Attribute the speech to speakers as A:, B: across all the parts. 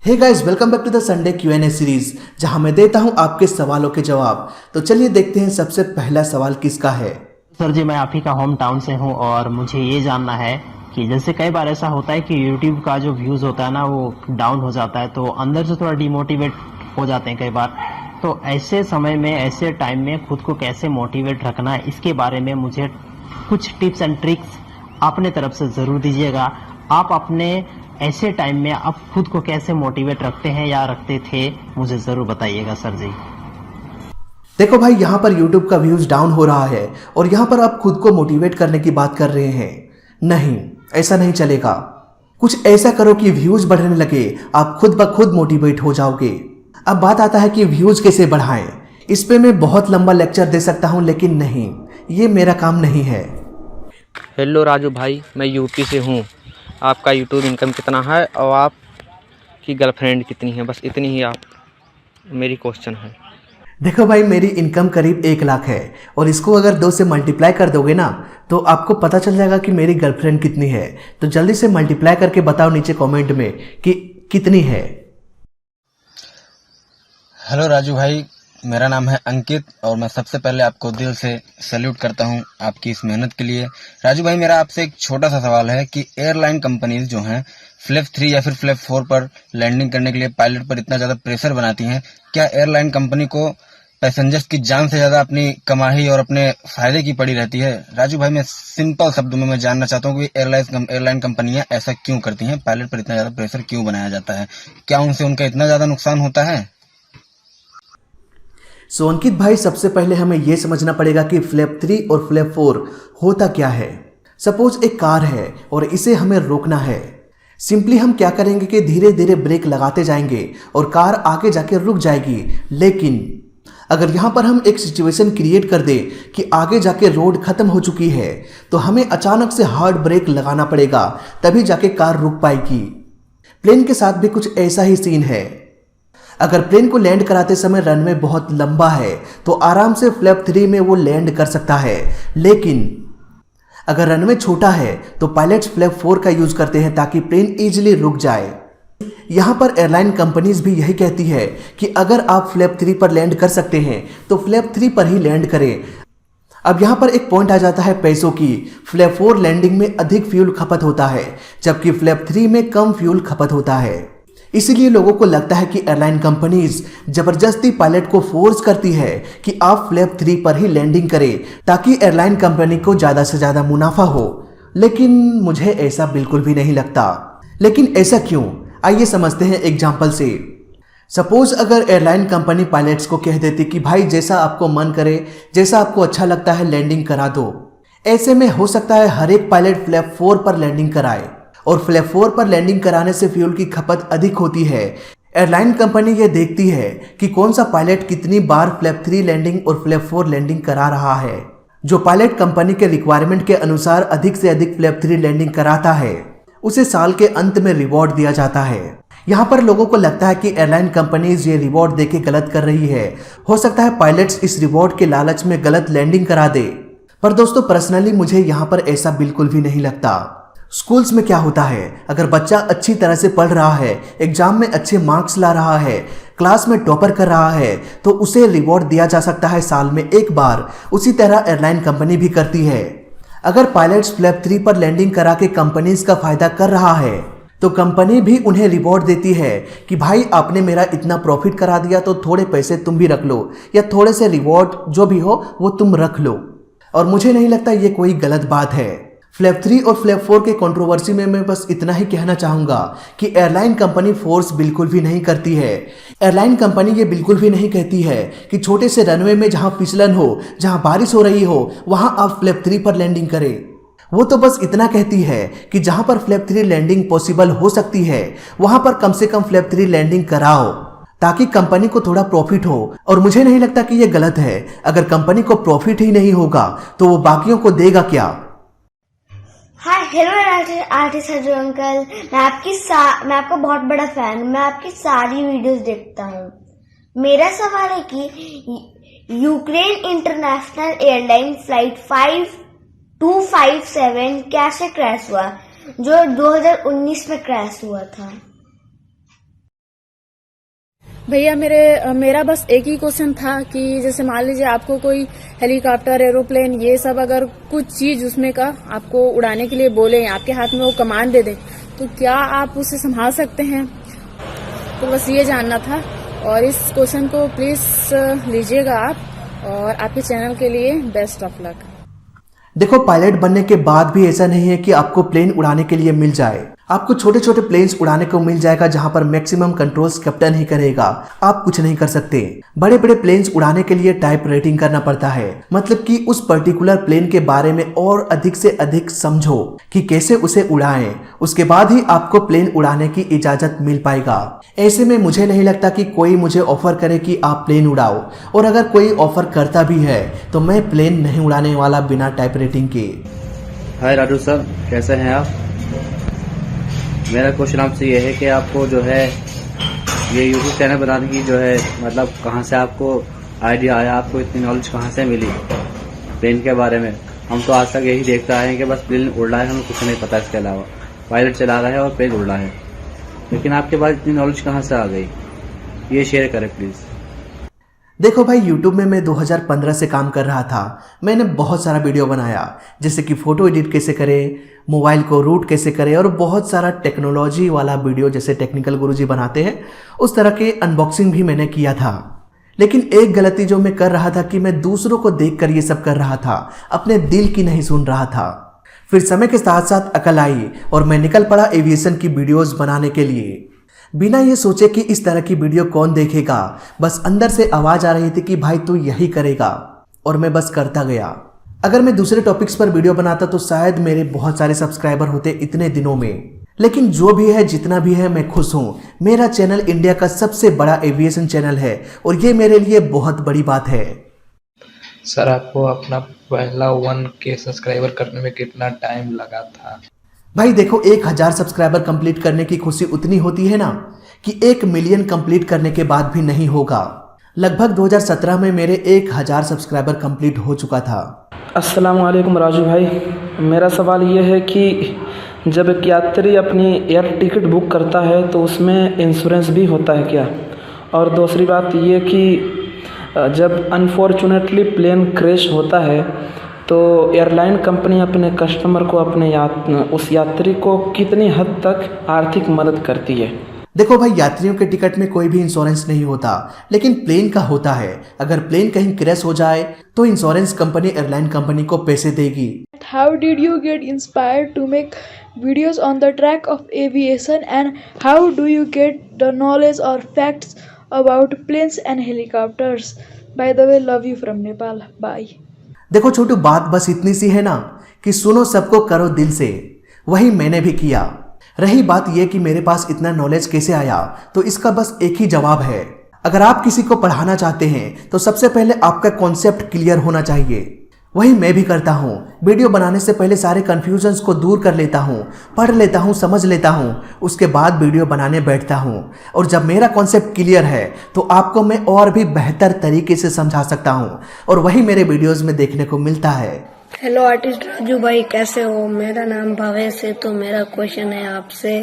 A: Hey guys, welcome back to the Sunday Q&A series, जहां मैं देता हूं आपके सवालों के जवाब। तो चलिए देखते हैं सबसे पहला सवाल किसका है।
B: सर जी, मैं आप ही का होम टाउन से हूँ और मुझे ये जानना है कि जैसे कई बार ऐसा होता है कि यूट्यूब का जो व्यूज़ होता है ना वो डाउन हो जाता है, तो अंदर से थोड़ा डिमोटिवेट हो जाते हैं कई बार। तो ऐसे समय में, ऐसे टाइम में खुद को कैसे मोटिवेट रखना है, इसके बारे में मुझे कुछ टिप्स एंड ट्रिक्स अपने तरफ से ज़रूर दीजिएगा। आप अपने ऐसे टाइम में आप खुद को कैसे मोटिवेट रखते हैं या रखते थे, मुझे ज़रूर बताइएगा सर जी।
A: देखो भाई, यहाँ पर YouTube का व्यूज डाउन हो रहा है और यहाँ पर आप खुद को मोटिवेट करने की बात कर रहे हैं। नहीं, ऐसा नहीं चलेगा। कुछ ऐसा करो कि व्यूज बढ़ने लगे, आप खुद ब खुद मोटिवेट हो जाओगे। अब बात आता है कि व्यूज कैसे बढ़ाएं। इस पे मैं बहुत लंबा लेक्चर दे सकता हूँ, लेकिन नहीं, ये मेरा काम नहीं है।
C: हेलो राजू भाई, मैं यूपी से हूँ। आपका यूट्यूब इनकम कितना है और आपकी गर्लफ्रेंड कितनी है? बस इतनी ही आप मेरी क्वेश्चन है।
A: देखो भाई, मेरी इनकम करीब 1 लाख है और इसको अगर 2 से मल्टीप्लाई कर दोगे ना तो आपको पता चल जाएगा कि मेरी गर्लफ्रेंड कितनी है। तो जल्दी से मल्टीप्लाई करके बताओ नीचे कमेंट में कि कितनी है।
D: हेलो राजू भाई, मेरा नाम है अंकित और मैं सबसे पहले आपको दिल से सैल्यूट करता हूं आपकी इस मेहनत के लिए। राजू भाई, मेरा आपसे एक छोटा सा सवाल है कि एयरलाइन कंपनीज जो हैं फ्लैप 3 या फिर फ्लैप 4 पर लैंडिंग करने के लिए पायलट पर इतना ज़्यादा प्रेशर बनाती हैं, क्या एयरलाइन कंपनी को पैसेंजर्स की जान से ज़्यादा अपनी कमाई और अपने फायदे की पड़ी रहती है? राजू भाई, मैं सिंपल शब्दों में मैं जानना चाहता हूँ कि एयरलाइन कंपनियां ऐसा क्यों करती हैं? पायलट पर इतना ज़्यादा प्रेशर क्यों बनाया जाता है? क्या उनसे उनका इतना ज़्यादा नुकसान होता है?
A: सो अंकित भाई, सबसे पहले हमें यह समझना पड़ेगा कि फ्लैप 3 और फ्लैप 4 होता क्या है। सपोज एक कार है और इसे हमें रोकना है। सिंपली हम क्या करेंगे कि धीरे धीरे ब्रेक लगाते जाएंगे और कार आगे जाके रुक जाएगी। लेकिन अगर यहाँ पर हम एक सिचुएशन क्रिएट कर दें कि आगे जाके रोड खत्म हो चुकी है, तो हमें अचानक से हार्ड ब्रेक लगाना पड़ेगा, तभी जाके कार रुक पाएगी। प्लेन के साथ भी कुछ ऐसा ही सीन है। अगर प्लेन को लैंड कराते समय रनवे बहुत लंबा है तो आराम से फ्लैप 3 में वो लैंड कर सकता है। लेकिन अगर रनवे छोटा है तो पायलट्स फ्लैप 4 का यूज करते हैं ताकि प्लेन इजीली रुक जाए। यहाँ पर एयरलाइन कंपनीज भी यही कहती है कि अगर आप फ्लैप 3 पर लैंड कर सकते हैं तो फ्लैप 3 पर ही लैंड करें। अब यहाँ पर एक पॉइंट आ जाता है पैसों की। फ्लैप 4 लैंडिंग में अधिक फ्यूल खपत होता है, जबकि फ्लैप 3 में कम फ्यूल खपत होता है। इसीलिए लोगों को लगता है कि एयरलाइन कंपनीज जबरदस्ती पायलट को फोर्स करती है कि आप फ्लैप 3 पर ही लैंडिंग करें ताकि एयरलाइन कंपनी को ज़्यादा से ज़्यादा मुनाफा हो। लेकिन मुझे ऐसा बिल्कुल भी नहीं लगता। लेकिन ऐसा क्यों, आइए समझते हैं एग्जाम्पल से। सपोज अगर एयरलाइन कंपनी पायलट्स को कह देती कि भाई जैसा आपको मन करे, जैसा आपको अच्छा लगता है लैंडिंग करा दो। ऐसे में हो सकता है हर एक पायलट फ्लैप 4 पर लैंडिंग कराए और फ्लैप 4 पर लैंडिंग कराने से फ्यूल की खपत अधिक होती है। एयरलाइन कंपनी ये देखती है कि कौन सा पायलट कितनी बार फ्लैप 3 लैंडिंग और फ्लैप 4 लैंडिंग करा रहा है। जो पायलट कंपनी के रिक्वायरमेंट के अनुसार अधिक से अधिक फ्लैप 3 लैंडिंग कराता है, उसे साल के अंत में रिवॉर्ड दिया जाता है। यहाँ पर लोगों को लगता है कि एयरलाइन कंपनीज ये रिवॉर्ड देके गलत कर रही है। हो सकता है पायलट्स इस रिवॉर्ड के लालच में गलत लैंडिंग करा दे। पर दोस्तों, पर्सनली मुझे यहाँ पर ऐसा बिल्कुल भी नहीं लगता। स्कूल्स में क्या होता है, अगर बच्चा अच्छी तरह से पढ़ रहा है, एग्जाम में अच्छे मार्क्स ला रहा है, क्लास में टॉपर कर रहा है, तो उसे रिवॉर्ड दिया जा सकता है साल में 1 बार। उसी तरह एयरलाइन कंपनी भी करती है। अगर पायलट्स फ्लैप 3 पर लैंडिंग करा के कंपनीज का फायदा कर रहा है तो कंपनी भी उन्हें रिवॉर्ड देती है कि भाई आपने मेरा इतना प्रॉफिट करा दिया तो थोड़े पैसे तुम भी रख लो, या थोड़े से रिवॉर्ड जो भी हो वो तुम रख लो। और मुझे नहीं लगता ये कोई गलत बात है। फ्लैप 3 और फ्लैप 4 के कंट्रोवर्सी में मैं बस इतना ही कहना चाहूँगा कि एयरलाइन कंपनी फोर्स बिल्कुल भी नहीं करती है। एयरलाइन कंपनी ये बिल्कुल भी नहीं कहती है कि छोटे से रनवे में जहाँ फिसलन हो, जहाँ बारिश हो रही हो, वहाँ आप फ्लैप 3 पर लैंडिंग करें। वो तो बस इतना कहती है कि जहाँ पर फ्लैप 3 लैंडिंग पॉसिबल हो सकती है वहाँ पर कम से कम फ्लैप 3 लैंडिंग कराओ ताकि कंपनी को थोड़ा प्रॉफिट हो। और मुझे नहीं लगता कि ये गलत है। अगर कंपनी को प्रॉफिट ही नहीं होगा तो वो बाकियों को देगा क्या।
E: हाय, हेलो आर्टिस्ट हजू अंकल, मैं आपका बहुत बड़ा फैन हूँ। मैं आपकी सारी वीडियोस देखता हूँ। मेरा सवाल है कि यूक्रेन इंटरनेशनल एयरलाइन फ्लाइट 5257 कैसे क्रैश हुआ, जो 2019 में क्रैश हुआ था?
F: भैया मेरा बस एक ही क्वेश्चन था कि जैसे मान लीजिए आपको कोई हेलीकॉप्टर, एरोप्लेन, ये सब अगर कुछ चीज उसमें का आपको उड़ाने के लिए बोले, आपके हाथ में वो कमांड दे दे, तो क्या आप उसे संभाल सकते हैं? तो बस ये जानना था और इस क्वेश्चन को प्लीज लीजिएगा आप, और आपके चैनल के लिए बेस्ट ऑफ लक।
A: देखो, पायलट बनने के बाद भी ऐसा नहीं है कि आपको प्लेन उड़ाने के लिए मिल जाए। आपको छोटे छोटे प्लेन्स उड़ाने को मिल जाएगा जहां पर मैक्सिमम कंट्रोल्स कैप्टन ही करेगा, आप कुछ नहीं कर सकते। बड़े बड़े प्लेन्स उड़ाने के लिए टाइप रेटिंग करना पड़ता है, मतलब कि उस पर्टिकुलर प्लेन के बारे में और अधिक से अधिक समझो कि कैसे उसे उड़ाएं, उसके बाद ही आपको प्लेन उड़ाने की इजाजत मिल पाएगा। ऐसे में मुझे नहीं लगता कि कोई मुझे ऑफर करे कि आप प्लेन उड़ाओ, और अगर कोई ऑफर करता भी है तो मैं प्लेन नहीं उड़ाने वाला बिना टाइप रेटिंग के।
G: हाय राजू सर, कैसे हैं आप? मेरा क्वेश्चन आपसे ये है कि आपको जो है ये यूट्यूब चैनल बनाने की जो है मतलब कहाँ से आपको आइडिया आया, आपको इतनी नॉलेज कहाँ से मिली प्लेन के बारे में? हम तो आज तक यही देखते आए हैं कि बस प्लेन उड़ रहा है, हमें कुछ नहीं पता इसके अलावा। पायलट चला रहा है और प्लेन उड़ रहा है, लेकिन आपके पास इतनी नॉलेज कहाँ से आ गई? ये शेयर करें प्लीज़।
A: देखो भाई, YouTube में मैं 2015 से काम कर रहा था। मैंने बहुत सारा वीडियो बनाया, जैसे कि फ़ोटो एडिट कैसे करें, मोबाइल को रूट कैसे करें, और बहुत सारा टेक्नोलॉजी वाला वीडियो जैसे टेक्निकल गुरुजी बनाते हैं उस तरह के अनबॉक्सिंग भी मैंने किया था। लेकिन एक गलती जो मैं कर रहा था कि मैं दूसरों को देखकर ये सब कर रहा था, अपने दिल की नहीं सुन रहा था। फिर समय के साथ साथ अकल आई और मैं निकल पड़ा एविएशन की वीडियोज़ बनाने के लिए, बिना ये सोचे कि इस तरह की वीडियो कौन देखेगा। बस अंदर से आवाज आ रही थी कि भाई तू यही करेगा, और मैं बस करता गया। अगर मैं दूसरे टॉपिक्स पर वीडियो बनाता तो शायद मेरे बहुत सारे सब्सक्राइबर होते इतने दिनों में। लेकिन जो भी है, जितना भी है, मैं खुश हूँ। मेरा चैनल इंडिया का सबसे बड़ा एविएशन चैनल है और ये मेरे लिए बहुत बड़ी बात है।
H: सर, आपको अपना पहला 1K सब्सक्राइबर करने में कितना टाइम लगा था?
A: भाई देखो, 1000 सब्सक्राइबर कंप्लीट करने की खुशी उतनी होती है ना कि 1 मिलियन कंप्लीट करने के बाद भी नहीं होगा। लगभग 2017 में मेरे 1000 सब्सक्राइबर कंप्लीट हो चुका था।
I: अस्सलाम वालेकुम राजू भाई, मेरा सवाल ये है कि जब एक यात्री अपनी एयर टिकट बुक करता है तो उसमें इंश्योरेंस भी होता है क्या? और दूसरी बात ये कि जब अनफॉर्चुनेटली प्लेन क्रैश होता है तो एयरलाइन कंपनी अपने कस्टमर को, उस यात्री को कितनी हद तक आर्थिक मदद करती है?
A: देखो भाई, यात्रियों के टिकट में कोई भी इंश्योरेंस नहीं होता, लेकिन प्लेन का होता है। अगर प्लेन कहीं क्रैश हो जाए तो इंश्योरेंस कंपनी एयरलाइन कंपनी को पैसे देगी।
J: How did you get inspired to make videos on the track of aviation, and how do you get the knowledge or facts about planes and helicopters? By the way, love you from Nepal. Bye.
A: देखो छोटू, बात बस इतनी सी है ना कि सुनो सबको, करो दिल से। वही मैंने भी किया। रही बात यह कि मेरे पास इतना नॉलेज कैसे आया, तो इसका बस एक ही जवाब है। अगर आप किसी को पढ़ाना चाहते हैं तो सबसे पहले आपका कॉन्सेप्ट क्लियर होना चाहिए। वही मैं भी करता हूँ। वीडियो बनाने से पहले सारे कन्फ्यूजन्स को दूर कर लेता हूँ, पढ़ लेता हूँ, समझ लेता हूँ, उसके बाद वीडियो बनाने बैठता हूँ। और जब मेरा कॉन्सेप्ट क्लियर है तो आपको मैं और भी बेहतर तरीके से समझा सकता हूँ, और वही मेरे वीडियोज़ में देखने को मिलता है।
K: हेलो आर्टिस्ट राजू भाई, कैसे हो? मेरा नाम भावेश है। तो मेरा क्वेश्चन है आपसे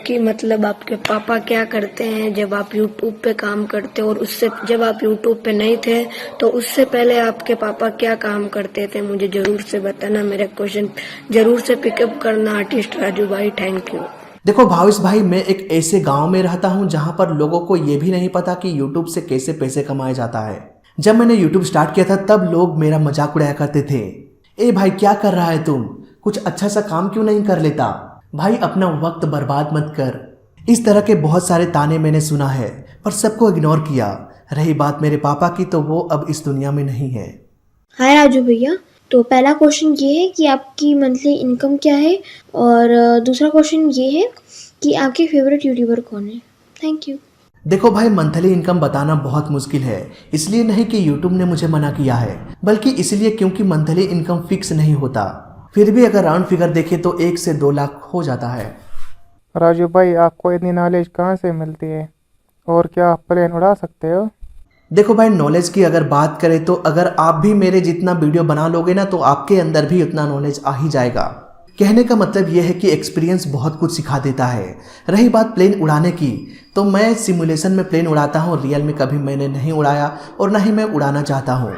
K: कि मतलब आपके पापा क्या करते हैं जब आप यूट्यूब पे काम करते हो, और उससे जब आप यूट्यूब पे नहीं थे तो उससे पहले आपके पापा क्या काम करते थे? मुझे जरूर से बताना, मेरा क्वेश्चन जरूर से पिकअप करना आर्टिस्ट राजू भाई। Thank you.
A: देखो भावेश भाई, मैं एक ऐसे गाँव में रहता हूँ जहाँ पर लोगों को ये भी नहीं पता कि यूट्यूब से कैसे पैसे कमाया जाता है। जब मैंने यूट्यूब स्टार्ट किया था तब लोग मेरा मजाक उड़ाया करते थे, ए भाई क्या कर रहा है तुम, कुछ अच्छा सा काम क्यों नहीं कर लेता, भाई अपना वक्त बर्बाद मत कर। इस तरह के बहुत सारे ताने मैंने सुना है, पर सबको इग्नोर किया। रही बात मेरे पापा की, तो वो अब इस दुनिया में नहीं है।
E: हाय राजू भैया, तो पहला क्वेश्चन ये है कि आपकी मंथली इनकम क्या है, और दूसरा क्वेश्चन ये है कि आपके फेवरेट यूट्यूबर कौन है? Thank you.
A: देखो भाई, मंथली इनकम बताना बहुत मुश्किल है। इसलिए नहीं कि यूट्यूब ने मुझे मना किया है, बल्कि इसलिए क्योंकि मंथली इनकम फिक्स नहीं होता। फिर भी अगर राउंड फिगर देखें तो 1 से 2 लाख हो जाता है।
L: राजू भाई, आपको इतनी नॉलेज कहाँ से मिलती है, और क्या आप प्लेन उड़ा सकते हो?
A: देखो भाई, नॉलेज की अगर बात करें तो अगर आप भी मेरे जितना वीडियो बना लोगे ना तो आपके अंदर भी उतना नॉलेज आ ही जाएगा। कहने का मतलब यह है कि एक्सपीरियंस बहुत कुछ सिखा देता है। रही बात प्लेन उड़ाने की, तो मैं सिमुलेशन में प्लेन उड़ाता हूँ, रियल में कभी मैंने नहीं उड़ाया और ना ही मैं उड़ाना चाहता हूँ।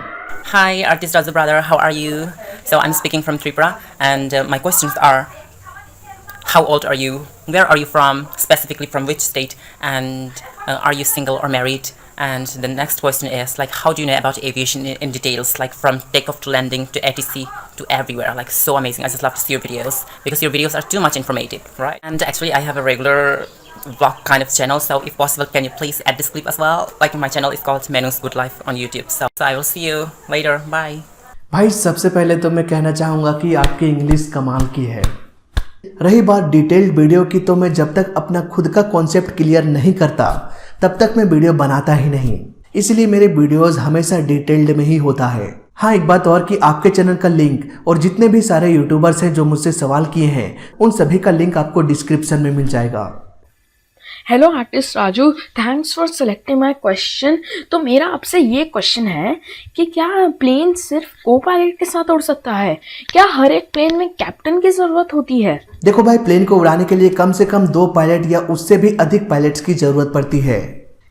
M: Hi, artist Raju brother, how are you? So I'm speaking from Tripura, and my questions are: how old are you? Where are you from? Specifically from which state? And are you single or married? And the next question is like, how do you know about aviation in details, like from takeoff to landing to ATC to everywhere? Like so amazing. I just love to see your videos because your videos are too much informative, right? And actually, I have a regular vlog kind of channel, so if possible, can you please add this clip as well? Like my channel is called Menu's Good Life on YouTube. So I will see you later. Bye.
A: भाई सबसे पहले तो मैं कहना चाहूँगा कि आपकी English कमाल की है। रही बात डिटेल्ड वीडियो की, तो मैं जब तक अपना खुद का कॉन्सेप्ट क्लियर नहीं करता तब तक मैं वीडियो बनाता ही नहीं, इसलिए मेरे वीडियोस हमेशा डिटेल्ड में ही होता है। हाँ, एक बात और कि आपके चैनल का लिंक और जितने भी सारे यूट्यूबर्स हैं जो मुझसे सवाल किए हैं उन सभी का लिंक आपको डिस्क्रिप्शन में मिल जाएगा।
F: Hello artist Raju, thanks for selecting my question. तो मेरा आपसे ये क्वेश्चन है कि क्या प्लेन सिर्फ को पायलट के साथ उड़ सकता है? क्या हर एक प्लेन में कैप्टन की ज़रूरत होती है?
A: देखो भाई, प्लेन को उड़ाने के लिए कम से कम 2 पायलट या उससे भी अधिक पायलट्स की ज़रूरत पड़ती है,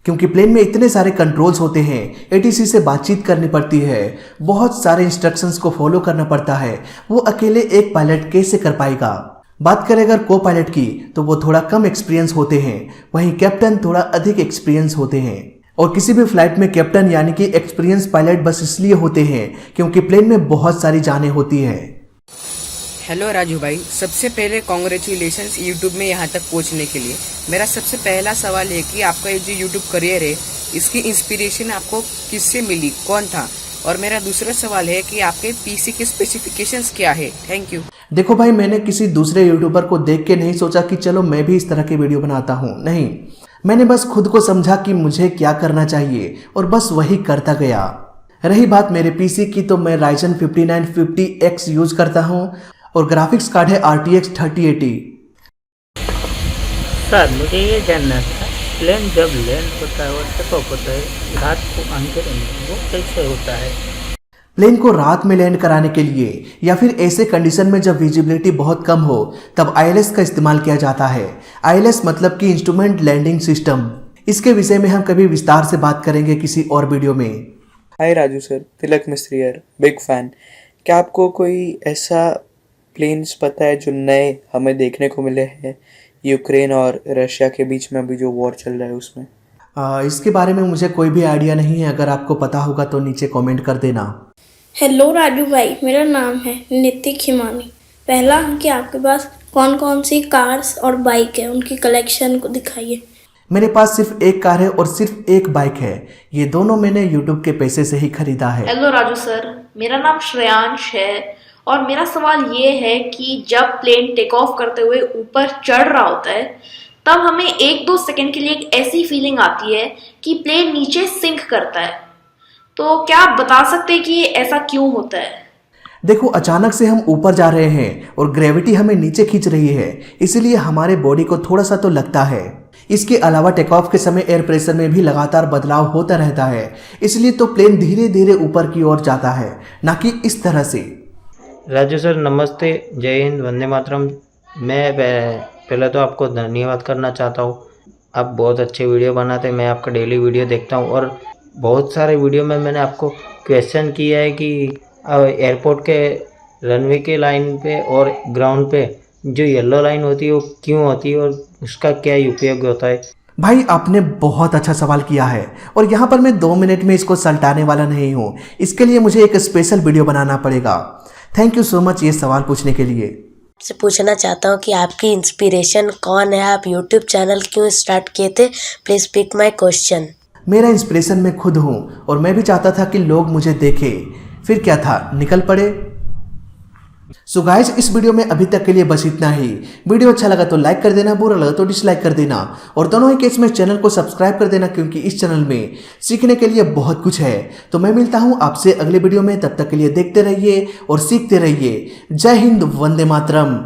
A: क्योंकि प्लेन में इतने सारे कंट्रोल्स होते हैं, एटीसी से बातचीत करनी पड़ती है, बहुत सारे इंस्ट्रक्शंस को फॉलो करना पड़ता है। वो अकेले एक पायलट कैसे कर पाएगा? बात करें अगर को पायलट की, तो वो थोड़ा कम एक्सपीरियंस होते हैं, वहीं कैप्टन थोड़ा अधिक एक्सपीरियंस होते हैं। और किसी भी फ्लाइट में कैप्टन यानी कि एक्सपीरियंस पायलट बस इसलिए होते हैं क्योंकि प्लेन में बहुत सारी जानें होती है।
C: हेलो राजू भाई, सबसे पहले कॉन्ग्रेचुलेशंस यूट्यूब में यहाँ तक पहुँचने के लिए। मेरा सबसे पहला सवाल है कि आपका ये जो यूट्यूब करियर है, इसकी इंस्पिरेशन आपको किससे मिली, कौन था? और मेरा दूसरा सवाल है कि आपके पीसी के स्पेसिफिकेशंस क्या है? Thank you.
A: देखो भाई, मैंने किसी दूसरे यूट्यूबर को देख के नहीं सोचा कि चलो मैं भी इस तरह के वीडियो बनाता हूँ, नहीं, मैंने बस खुद को समझा कि मुझे क्या करना चाहिए और बस वही करता गया। रही बात मेरे पीसी की, तो मैं Ryzen 5950X यूज करता हूँ और ग्राफिक्स कार्ड है RTX 3080।
N: सर मुझे ये जानना था, प्लेन जब लैंड होता है और टेक ऑफ होता है, रात को अंधेरे में वो कैसे होता है?
A: प्लेन को रात में लैंड कराने के लिए या फिर ऐसे कंडीशन में जब विजिबिलिटी बहुत कम हो तब ILS का इस्तेमाल किया जाता है। ILS मतलब कि इंस्ट्रूमेंट लैंडिंग सिस्टम। इसके विषय में हम कभी विस्तार से बात करेंगे किसी और वीडियो में।
O: हाय राजू सर, तिलक मिस्त्री यार, बिग फैन। क्या आपको कोई ऐसा प्लेन्स पता है जो नए हमें देखने को मिले हैं यूक्रेन और रशिया के बीच में अभी जो वॉर चल रहा है उसमें?
A: इसके बारे में मुझे कोई भी आइडिया नहीं है, अगर आपको पता होगा तो नीचे कमेंट कर देना।
P: हेलो राजू भाई, मेरा नाम है नितिक हिमानी। पहला कि आपके पास कौन कौन सी कार्स और बाइक है, उनकी कलेक्शन को दिखाइए।
A: मेरे पास सिर्फ एक कार है और सिर्फ एक बाइक है, ये दोनों मैंने यूट्यूब के पैसे से ही खरीदा है।
Q: हेलो राजू सर, मेरा नाम श्रेयांश है और मेरा सवाल ये है कि जब प्लेन टेक ऑफ करते हुए ऊपर चढ़ रहा होता है तब हमें 1-2 सेकंड के लिए एक ऐसी फीलिंग आती है कि प्लेन नीचे सिंक करता है, तो क्या आप बता सकते हैं कि ये ऐसा क्यों होता है?
A: देखो, अचानक से हम ऊपर जा रहे हैं और ग्रेविटी हमें नीचे खींच रही है, इसलिए हमारे बॉडी को थोड़ा सा तो लगता है। इसके अलावा टेक ऑफ के समय एयर प्रेशर में भी लगातार बदलाव होता रहता है, इसलिए तो प्लेन धीरे धीरे ऊपर की ओर जाता है, ना कि इस तरह से।
N: राजू सर नमस्ते, जय हिंद, वंदे मातरम। मैं पहले तो आपको धन्यवाद करना चाहता हूँ, आप बहुत अच्छे वीडियो बनाते हैं, मैं आपका डेली वीडियो देखता हूँ और बहुत सारे वीडियो में मैंने आपको क्वेश्चन किया है कि एयरपोर्ट के रनवे के लाइन पे और ग्राउंड पे जो येलो लाइन होती है वो क्यों होती है और उसका क्या उपयोग होता है?
A: भाई आपने बहुत अच्छा सवाल किया है और यहाँ पर मैं 2 मिनट में इसको सलटाने वाला नहीं हूँ, इसके लिए मुझे एक स्पेशल वीडियो बनाना पड़ेगा। थैंक यू सो मच ये सवाल पूछने के लिए।
R: से पूछना चाहता हूँ कि आपकी इंस्पिरेशन कौन है, आप यूट्यूब चैनल क्यों स्टार्ट किए थे? Please pick my question.
A: मेरा इंस्पिरेशन मैं खुद हूँ और मैं भी चाहता था कि लोग मुझे देखें, फिर क्या था, निकल पड़े। सो गाइस, इस वीडियो में अभी तक के लिए बस इतना ही। वीडियो अच्छा लगा तो लाइक कर देना, बुरा लगा तो डिसलाइक कर देना और दोनों ही केस में चैनल को सब्सक्राइब कर देना, क्योंकि इस चैनल में सीखने के लिए बहुत कुछ है। तो मैं मिलता हूँ आपसे अगले वीडियो में, तब तक के लिए देखते रहिए और सीखते रहिए। जय हिंद, वंदे मातरम।